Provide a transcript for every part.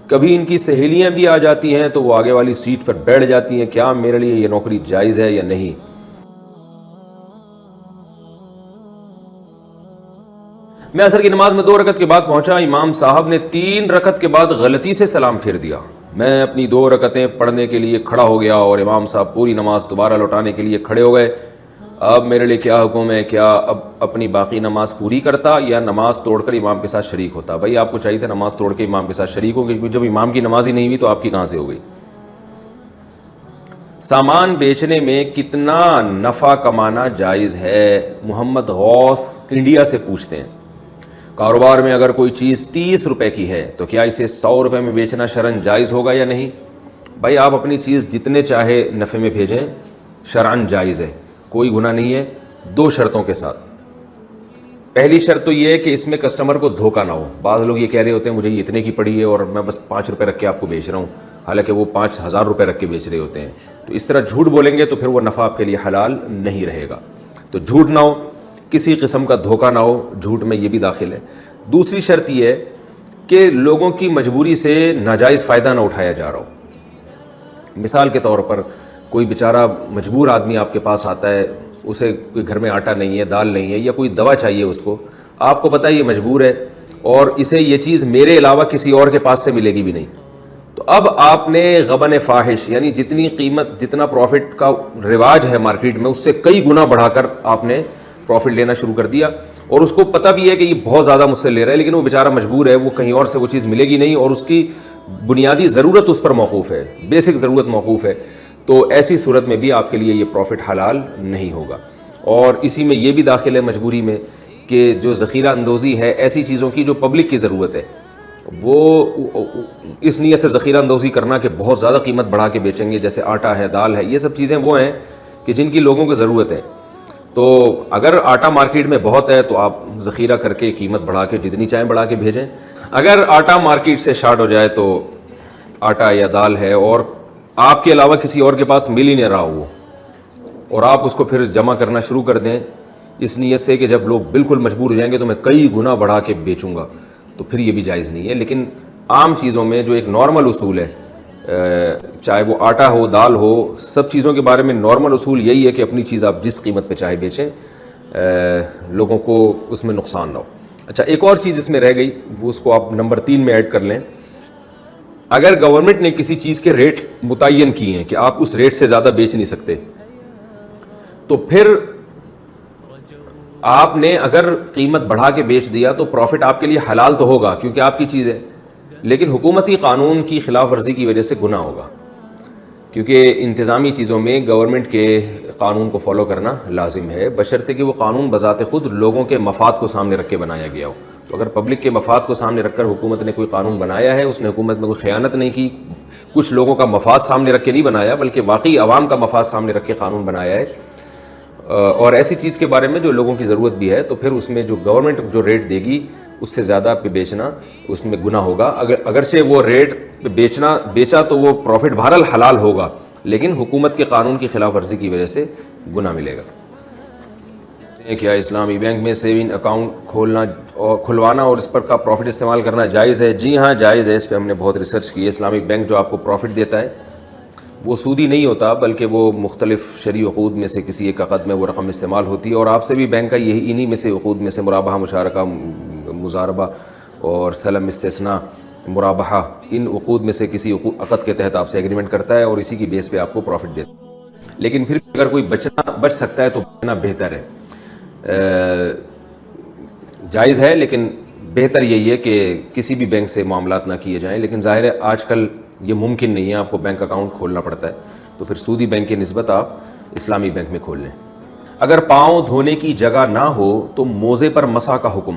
کبھی ان کی سہیلیاں بھی آ جاتی ہیں تو وہ آگے والی سیٹ پر بیٹھ جاتی ہیں. کیا میرے لیے یہ نوکری جائز ہے یا نہیں؟ میں عصر کی نماز میں 2 رکعت کے بعد پہنچا. امام صاحب نے 3 رکعت کے بعد غلطی سے سلام پھیر دیا. میں اپنی 2 رکعتیں پڑھنے کے لیے کھڑا ہو گیا اور امام صاحب پوری نماز دوبارہ لوٹانے کے لیے کھڑے ہو گئے. اب میرے لیے کیا حکم ہے؟ کیا اب اپنی باقی نماز پوری کرتا یا نماز توڑ کر امام کے ساتھ شریک ہوتا؟ بھائی آپ کو چاہیے تھا نماز توڑ کے امام کے ساتھ شریک ہو گئی، کیونکہ جب امام کی نماز ہی نہیں ہوئی تو آپ کی کہاں سے ہو گئی؟ سامان بیچنے میں کتنا نفع کمانا جائز ہے؟ محمد غوث انڈیا سے پوچھتے ہیں. کاروبار میں اگر کوئی چیز 30 روپے کی ہے تو کیا اسے 100 روپے میں بیچنا شرعاً جائز ہوگا یا نہیں؟ بھائی آپ اپنی چیز جتنے چاہے نفع میں بھیجیں، شرعاً جائز ہے، کوئی گناہ نہیں ہے، 2 شرطوں کے ساتھ. پہلی شرط تو یہ ہے کہ اس میں کسٹمر کو دھوکہ نہ ہو. بعض لوگ یہ کہہ رہے ہوتے ہیں مجھے یہ اتنے کی پڑی ہے اور میں بس 5 روپے رکھ کے آپ کو بیچ رہا ہوں، حالانکہ وہ 5000 روپے رکھ کے بیچ رہے ہوتے ہیں. تو اس طرح جھوٹ بولیں گے تو پھر وہ نفع آپ کے لیے حلال نہیں رہے گا. تو جھوٹ نہ ہو، کسی قسم کا دھوکہ نہ ہو، جھوٹ میں یہ بھی داخل ہے. دوسری شرط یہ ہے کہ لوگوں کی مجبوری سے ناجائز فائدہ نہ اٹھایا جا رہا ہو. مثال کے طور پر کوئی بیچارہ مجبور آدمی آپ کے پاس آتا ہے، اسے کوئی گھر میں آٹا نہیں ہے، دال نہیں ہے، یا کوئی دوا چاہیے اس کو، آپ کو پتہ ہے یہ مجبور ہے اور اسے یہ چیز میرے علاوہ کسی اور کے پاس سے ملے گی بھی نہیں. تو اب آپ نے غبن فاحش، یعنی جتنی قیمت جتنا پروفٹ کا رواج ہے مارکیٹ میں، اس سے کئی گنا بڑھا کر آپ نے پروفٹ لینا شروع کر دیا. اور اس کو پتہ بھی ہے کہ یہ بہت زیادہ مجھ سے لے رہا ہے، لیکن وہ بیچارہ مجبور ہے، وہ کہیں اور سے وہ چیز ملے گی نہیں اور اس کی بنیادی ضرورت اس پر موقوف ہے، بیسک ضرورت موقوف ہے. تو ایسی صورت میں بھی آپ کے لیے یہ پروفٹ حلال نہیں ہوگا. اور اسی میں یہ بھی داخل ہے مجبوری میں کہ جو ذخیرہ اندوزی ہے ایسی چیزوں کی جو پبلک کی ضرورت ہے، وہ اس نیت سے ذخیرہ اندوزی کرنا کہ بہت زیادہ قیمت بڑھا کے بیچیں گے، جیسے آٹا ہے، دال ہے، یہ سب چیزیں وہ ہیں کہ جن کی لوگوں کو ضرورت ہے. تو اگر آٹا مارکیٹ میں بہت ہے تو آپ ذخیرہ کر کے قیمت بڑھا کے جتنی چاہیں بڑھا کے بھیجیں. اگر آٹا مارکیٹ سے شارٹ ہو جائے تو آٹا یا دال ہے اور آپ کے علاوہ کسی اور کے پاس مل ہی نہیں رہا ہو اور آپ اس کو پھر جمع کرنا شروع کر دیں اس نیت سے کہ جب لوگ بالکل مجبور ہو جائیں گے تو میں کئی گنا بڑھا کے بیچوں گا، تو پھر یہ بھی جائز نہیں ہے. لیکن عام چیزوں میں جو ایک نارمل اصول ہے، چاہے وہ آٹا ہو، دال ہو، سب چیزوں کے بارے میں نارمل اصول یہی ہے کہ اپنی چیز آپ جس قیمت پہ چاہے بیچیں، لوگوں کو اس میں نقصان نہ ہو. اچھا، ایک اور چیز اس میں رہ گئی، وہ اس کو آپ نمبر 3 میں ایڈ کر لیں. اگر گورنمنٹ نے کسی چیز کے ریٹ متعین کیے ہیں کہ آپ اس ریٹ سے زیادہ بیچ نہیں سکتے، تو پھر آپ نے اگر قیمت بڑھا کے بیچ دیا تو پروفٹ آپ کے لیے حلال تو ہوگا کیونکہ آپ کی چیز ہے، لیکن حکومتی قانون کی خلاف ورزی کی وجہ سے گناہ ہوگا، کیونکہ انتظامی چیزوں میں گورنمنٹ کے قانون کو فالو کرنا لازم ہے، بشرطے کہ وہ قانون بذات خود لوگوں کے مفاد کو سامنے رکھ کے بنایا گیا ہو. تو اگر پبلک کے مفاد کو سامنے رکھ کر حکومت نے کوئی قانون بنایا ہے، اس نے حکومت میں کوئی خیانت نہیں کی، کچھ لوگوں کا مفاد سامنے رکھ کے نہیں بنایا بلکہ واقعی عوام کا مفاد سامنے رکھ کے قانون بنایا ہے، اور ایسی چیز کے بارے میں جو لوگوں کی ضرورت بھی ہے، تو پھر اس میں جو گورنمنٹ جو ریٹ دے گی اس سے زیادہ پہ بیچنا اس میں گناہ ہوگا. اگرچہ وہ ریٹ پہ بیچا تو وہ پروفٹ بہرحال حلال ہوگا، لیکن حکومت کے قانون کی خلاف ورزی کی وجہ سے گناہ ملے گا. کیا اسلامی بینک میں سیونگ اکاؤنٹ کھلوانا اور اس پر کا پروفٹ استعمال کرنا جائز ہے؟ جی ہاں جائز ہے، اس پہ ہم نے بہت ریسرچ کی ہے. اسلامک بینک جو آپ کو پروفٹ دیتا ہے وہ سودی نہیں ہوتا، بلکہ وہ مختلف شرعی عقود میں سے کسی ایک عقد میں وہ رقم استعمال ہوتی ہے، اور آپ سے بھی بینک کا یہی انہی میں سے عقود میں سے مرابحہ، مشارکہ، مضاربہ اور سلم استثناء، مرابحہ، ان عقود میں سے کسی عقد کے تحت آپ سے ایگریمنٹ کرتا ہے اور اسی کی بیس پہ آپ کو پروفٹ دیتا ہے. لیکن پھر اگر کوئی بچ سکتا ہے تو بچنا بہتر ہے. جائز ہے لیکن بہتر یہی ہے کہ کسی بھی بینک سے معاملات نہ کیے جائیں. لیکن ظاہر ہے آج کل یہ ممکن نہیں ہے، آپ کو بینک اکاؤنٹ کھولنا پڑتا ہے، تو پھر سودی بینک کی نسبت آپ اسلامی بینک میں کھول لیں. اگر پاؤں دھونے کی جگہ نہ ہو تو موزے پر مسح کا حکم.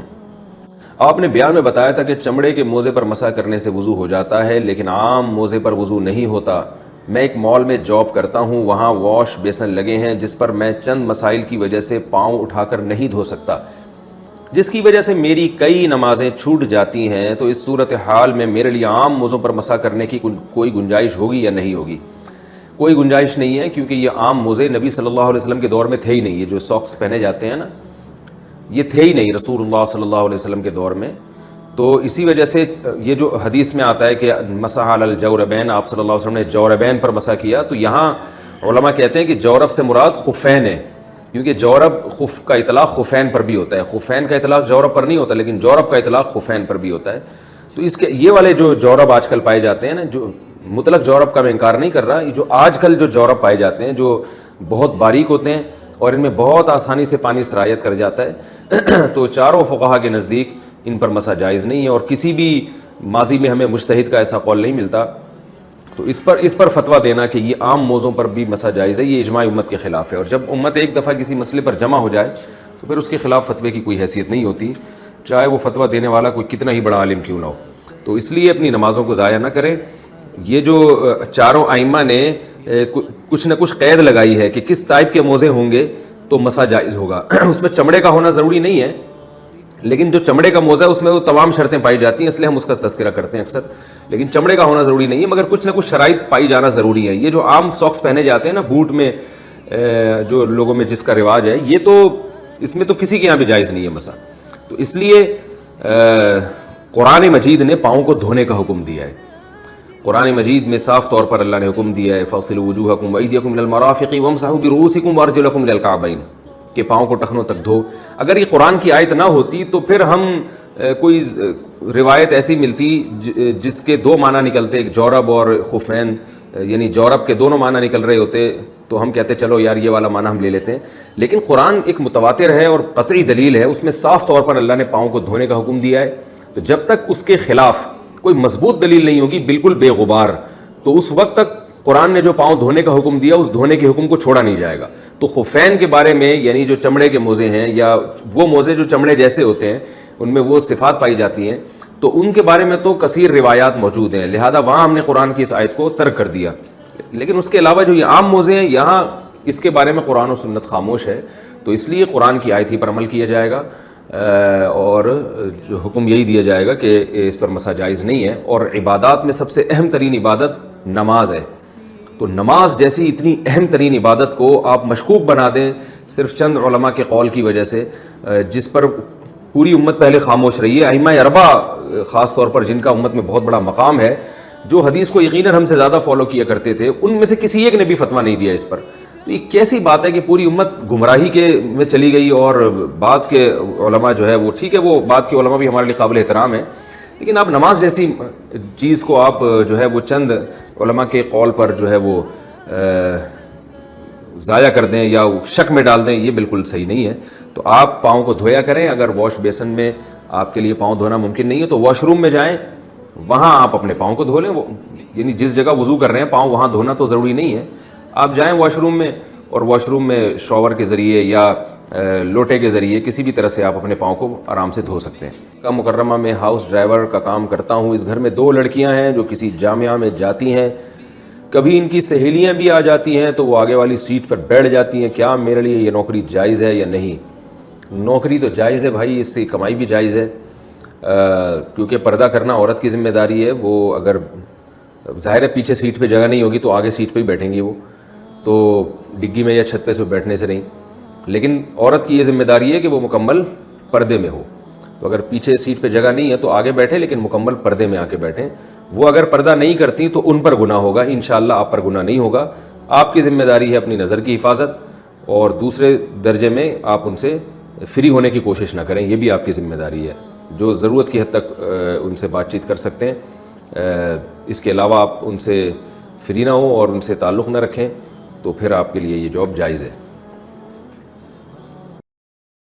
آپ نے بیان میں بتایا تھا کہ چمڑے کے موزے پر مسح کرنے سے وضو ہو جاتا ہے، لیکن عام موزے پر وضو نہیں ہوتا. میں ایک مال میں جاب کرتا ہوں، وہاں واش بیسن لگے ہیں جس پر میں چند مسائل کی وجہ سے پاؤں اٹھا کر نہیں دھو سکتا، جس کی وجہ سے میری کئی نمازیں چھوٹ جاتی ہیں. تو اس صورتحال میں میرے لیے عام موزوں پر مسح کرنے کی کوئی گنجائش ہوگی یا نہیں ہوگی؟ کوئی گنجائش نہیں ہے، کیونکہ یہ عام موزے نبی صلی اللہ علیہ وسلم کے دور میں تھے ہی نہیں. یہ جو ساکس پہنے جاتے ہیں نا، یہ تھے ہی نہیں رسول اللہ صلی اللہ علیہ وسلم کے دور میں. تو اسی وجہ سے یہ جو حدیث میں آتا ہے کہ مسح علی الجوربین، آپ صلی اللہ علیہ وسلم نے جوربین پر مسح کیا، تو یہاں علماء کہتے ہیں کہ جورب سے مراد خفین ہے، کیونکہ جورب خف کا اطلاق خفین پر بھی ہوتا ہے، خفین کا اطلاق جورب پر نہیں ہوتا، لیکن جورب کا اطلاق خفین پر بھی ہوتا ہے۔ تو اس کے یہ والے جو جورب آج کل پائے جاتے ہیں نا، جو مطلق جورب کا میں انکار نہیں کر رہا، جو آج کل جو جورب پائے جاتے ہیں جو بہت باریک ہوتے ہیں اور ان میں بہت آسانی سے پانی سرایت کر جاتا ہے، تو چاروں فقہا کے نزدیک ان پر مسح جائز نہیں ہے، اور کسی بھی ماضی میں ہمیں مجتہد کا ایسا قول نہیں ملتا۔ تو اس پر فتویٰ دینا کہ یہ عام موضوع پر بھی مسح جائز ہے، یہ اجماع امت کے خلاف ہے، اور جب امت ایک دفعہ کسی مسئلے پر جمع ہو جائے تو پھر اس کے خلاف فتوے کی کوئی حیثیت نہیں ہوتی، چاہے وہ فتویٰ دینے والا کوئی کتنا ہی بڑا عالم کیوں نہ ہو۔ تو اس لیے اپنی نمازوں کو ضائع نہ کریں۔ یہ جو چاروں ائمہ نے کچھ نہ کچھ قید لگائی ہے کہ کس ٹائپ کے موزے ہوں گے تو مسح جائز ہوگا، اس میں چمڑے کا ہونا ضروری نہیں ہے، لیکن جو چمڑے کا موزہ ہے اس میں وہ تمام شرطیں پائی جاتی ہیں، اس لیے ہم اس کا تذکرہ کرتے ہیں اکثر، لیکن چمڑے کا ہونا ضروری نہیں ہے، مگر کچھ نہ کچھ شرائط پائی جانا ضروری ہے۔ یہ جو عام ساکس پہنے جاتے ہیں نا بوٹ میں، جو لوگوں میں جس کا رواج ہے، یہ تو اس میں تو کسی کے یہاں بھی جائز نہیں ہے مسح۔ تو اس لیے قرآن مجید نے پاؤں کو دھونے کا حکم دیا ہے، قرآن مجید میں صاف طور پر اللہ نے حکم دیا ہے فَاغْسِلُوا وُجُوهَكُمْ وَأَيْدِيَكُمْ إِلَى الْمَرَافِقِ وَامْسَحُوا بِرُؤُوسِكُمْ وَأَرْجُلَكُمْ إِلَى الْكَعْبَيْنِ، کہ پاؤں کو ٹخنوں تک دھو۔ اگر یہ قرآن کی آیت نہ ہوتی تو پھر ہم کوئی روایت ایسی ملتی جس کے دو معنی نکلتے، ایک جورب اور خفین، یعنی جورب کے دونوں معنی نکل رہے ہوتے، تو ہم کہتے چلو یار یہ والا معنی ہم لے لیتے ہیں، لیکن قرآن ایک متواتر ہے اور قطعی دلیل ہے، اس میں صاف طور پر اللہ نے پاؤں کو دھونے کا حکم دیا ہے۔ تو جب تک اس کے خلاف کوئی مضبوط دلیل نہیں ہوگی بالکل بے غبار، تو اس وقت تک قرآن نے جو پاؤں دھونے کا حکم دیا اس دھونے کے حکم کو چھوڑا نہیں جائے گا۔ تو خفین کے بارے میں، یعنی جو چمڑے کے موزے ہیں یا وہ موزے جو چمڑے جیسے ہوتے ہیں ان میں وہ صفات پائی جاتی ہیں، تو ان کے بارے میں تو کثیر روایات موجود ہیں، لہذا وہاں ہم نے قرآن کی اس آیت کو ترک کر دیا۔ لیکن اس کے علاوہ جو یہ عام موزے ہیں، یہاں اس کے بارے میں قرآن و سنت خاموش ہے، تو اس لیے قرآن کی آیت ہی پر عمل کیا جائے گا، اور جو حکم یہی دیا جائے گا کہ اس پر مسح جائز نہیں ہے۔ اور عبادات میں سب سے اہم ترین عبادت نماز ہے، تو نماز جیسی اتنی اہم ترین عبادت کو آپ مشکوک بنا دیں صرف چند علماء کے قول کی وجہ سے، جس پر پوری امت پہلے خاموش رہی ہے۔ ائمہ اربعہ خاص طور پر جن کا امت میں بہت بڑا مقام ہے، جو حدیث کو یقیناً ہم سے زیادہ فالو کیا کرتے تھے، ان میں سے کسی ایک نے بھی فتویٰ نہیں دیا اس پر۔ تو یہ کیسی بات ہے کہ پوری امت گمراہی کے میں چلی گئی، اور بعد کے علماء جو ہے وہ ٹھیک ہے، وہ بعد کے علماء بھی ہمارے لیے قابل احترام ہیں، لیکن آپ نماز جیسی چیز کو آپ جو ہے وہ چند علماء کے قول پر جو ہے وہ ضائع کر دیں یا شک میں ڈال دیں، یہ بالکل صحیح نہیں ہے۔ تو آپ پاؤں کو دھویا کریں، اگر واش بیسن میں آپ کے لیے پاؤں دھونا ممکن نہیں ہے تو واش روم میں جائیں، وہاں آپ اپنے پاؤں کو دھو لیں، یعنی جس جگہ وضو کر رہے ہیں پاؤں وہاں دھونا تو ضروری نہیں ہے، آپ جائیں واش روم میں، اور واش روم میں شاور کے ذریعے یا لوٹے کے ذریعے کسی بھی طرح سے آپ اپنے پاؤں کو آرام سے دھو سکتے ہیں۔ مکہ مکرمہ میں ہاؤس ڈرائیور کا کام کرتا ہوں، اس گھر میں 2 لڑکیاں ہیں جو کسی جامعہ میں جاتی ہیں، کبھی ان کی سہیلیاں بھی آ جاتی ہیں تو وہ آگے والی سیٹ پر بیٹھ جاتی ہیں، کیا میرے لیے یہ نوکری جائز ہے یا نہیں؟ نوکری تو جائز ہے بھائی، اس سے کمائی بھی جائز ہے، کیونکہ پردہ کرنا عورت کی ذمہ داری ہے۔ وہ اگر ظاہر ہے پیچھے سیٹ پہ جگہ نہیں ہوگی تو آگے سیٹ پہ ہی بیٹھیں گی، وہ تو ڈگی میں یا چھت پہ سے بیٹھنے سے نہیں، لیکن عورت کی یہ ذمہ داری ہے کہ وہ مکمل پردے میں ہو۔ تو اگر پیچھے سیٹ پہ جگہ نہیں ہے تو آگے بیٹھیں، لیکن مکمل پردے میں آ کے بیٹھیں۔ وہ اگر پردہ نہیں کرتی تو ان پر گناہ ہوگا، انشاءاللہ آپ پر گناہ نہیں ہوگا۔ آپ کی ذمہ داری ہے اپنی نظر کی حفاظت، اور دوسرے درجے میں آپ ان سے فری ہونے کی کوشش نہ کریں، یہ بھی آپ کی ذمہ داری ہے۔ جو ضرورت کی حد تک ان سے بات چیت کر سکتے ہیں، اس کے علاوہ آپ ان سے فری نہ ہوں اور ان سے تعلق نہ رکھیں، تو پھر آپ کے لیے یہ جاب جائز ہے۔